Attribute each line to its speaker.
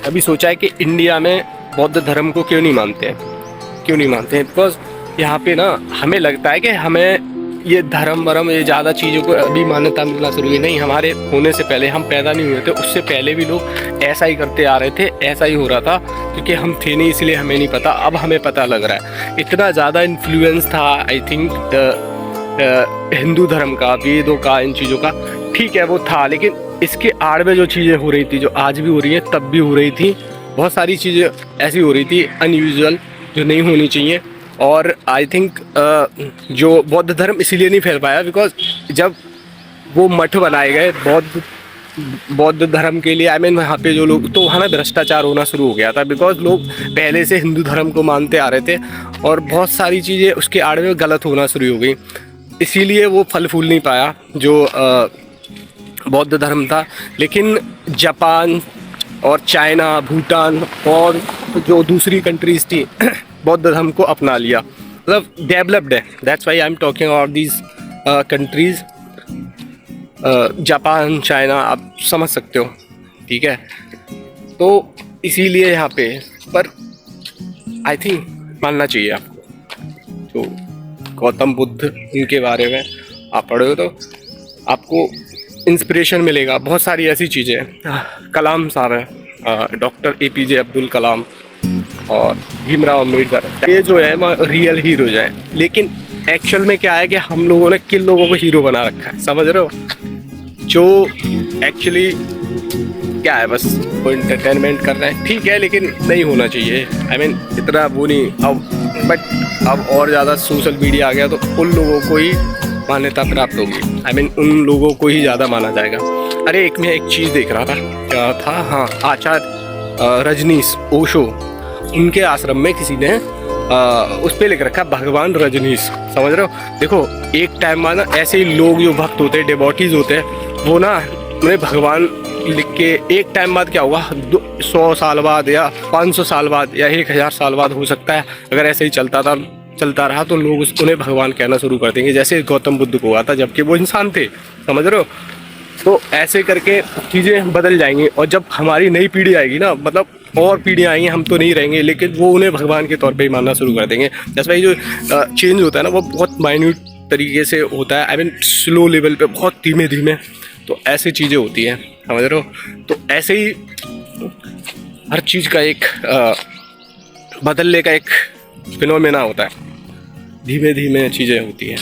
Speaker 1: अभी सोचा है कि इंडिया में बौद्ध धर्म को क्यों नहीं मानते हैं बिकॉज यहाँ पे ना हमें लगता है कि हमें ये धर्म वरम ये ज़्यादा चीज़ों को अभी मान्यता मिलना शुरू हुई। नहीं, हमारे होने से पहले, हम पैदा नहीं हुए थे उससे पहले भी लोग ऐसा ही करते आ रहे थे, ऐसा ही हो रहा था, क्योंकि हम थे नहीं इसलिए हमें नहीं पता। अब हमें पता लग रहा है। इतना ज़्यादा इन्फ्लुएंस था आई थिंक हिंदू धर्म का, वेदों का, इन चीज़ों का। ठीक है वो था, लेकिन इसके आड़ में जो चीज़ें हो रही थी, जो आज भी हो रही हैं तब भी हो रही थी, बहुत सारी चीज़ें ऐसी हो रही थी अनयूजुअल जो नहीं होनी चाहिए। और आई थिंक जो बौद्ध धर्म इसीलिए नहीं फैल पाया बिकॉज जब वो मठ बनाए गए बौद्ध धर्म के लिए, आई मीन वहाँ पे जो लोग, तो वहाँ ना भ्रष्टाचार होना शुरू हो गया था बिकॉज लोग पहले से हिंदू धर्म को मानते आ रहे थे और बहुत सारी चीज़ें उसके आड़ में गलत होना शुरू हो गई। इसीलिए वो फल फूल नहीं पाया जो बौद्ध धर्म था। लेकिन जापान और चाइना, भूटान और जो दूसरी कंट्रीज़ थी बौद्ध धर्म को अपना लिया, मतलब डेवलप्ड है। That's why I am talking about these countries, Japan, China, आप समझ सकते हो, ठीक है। तो इसीलिए यहाँ पे, पर आई थिंक मानना चाहिए आपको। जो गौतम बुद्ध, इनके बारे में आप पढ़ो तो आपको इंस्पिरेशन मिलेगा। बहुत सारी ऐसी चीज़ें, कलाम साहब है, डॉक्टर APJ अब्दुल कलाम और भीमराव अम्बेडकर, ये जो है रियल हीरोज हैं। लेकिन एक्चुअल में क्या है कि हम लोगों ने किन लोगों को हीरो बना रखा है, समझ रहे हो? जो एक्चुअली क्या है, बस वो एंटरटेनमेंट कर रहे हैं, ठीक है, लेकिन नहीं होना चाहिए। आई मीन इतना वो नहीं। अब और ज़्यादा सोशल मीडिया आ गया तो उन लोगों को ही मान्यता प्राप्त होगी। आई मीन उन लोगों को ही ज़्यादा माना जाएगा। अरे मैं एक चीज़ देख रहा था, क्या था, हाँ, आचार्य रजनीश ओशो, उनके आश्रम में किसी ने उस पर लिख रखा भगवान रजनीश, समझ रहे हो? देखो एक टाइम में ना ऐसे ही लोग जो भक्त होते हैं, डिवोटीज होते हैं, वो ना उन्हें भगवान लिख के एक टाइम बाद क्या होगा, 100 साल बाद या 500 साल बाद या 1000 साल बाद हो सकता है, अगर ऐसे ही चलता रहा तो लोग उन्हें भगवान कहना शुरू कर देंगे, जैसे गौतम बुद्ध को हुआ था, जबकि वो इंसान थे, समझ रहे हो? तो ऐसे करके चीज़ें बदल जाएंगी। और जब हमारी नई पीढ़ी आएगी ना, मतलब और पीढ़ियाँ आएंगी, हम तो नहीं रहेंगे, लेकिन वो उन्हें भगवान के तौर पे ही मानना शुरू कर देंगे। जैसे भाई जो चेंज होता है ना, वो बहुत माइन्यूट तरीके से होता है, आई मीन स्लो लेवल पे, बहुत धीमे धीमे। तो ऐसी चीज़ें होती हैं, समझ रहे हो? तो ऐसे ही हर चीज़ का एक बदलने का एक फिनोमेना होता है, धीमे धीमे चीज़ें होती हैं।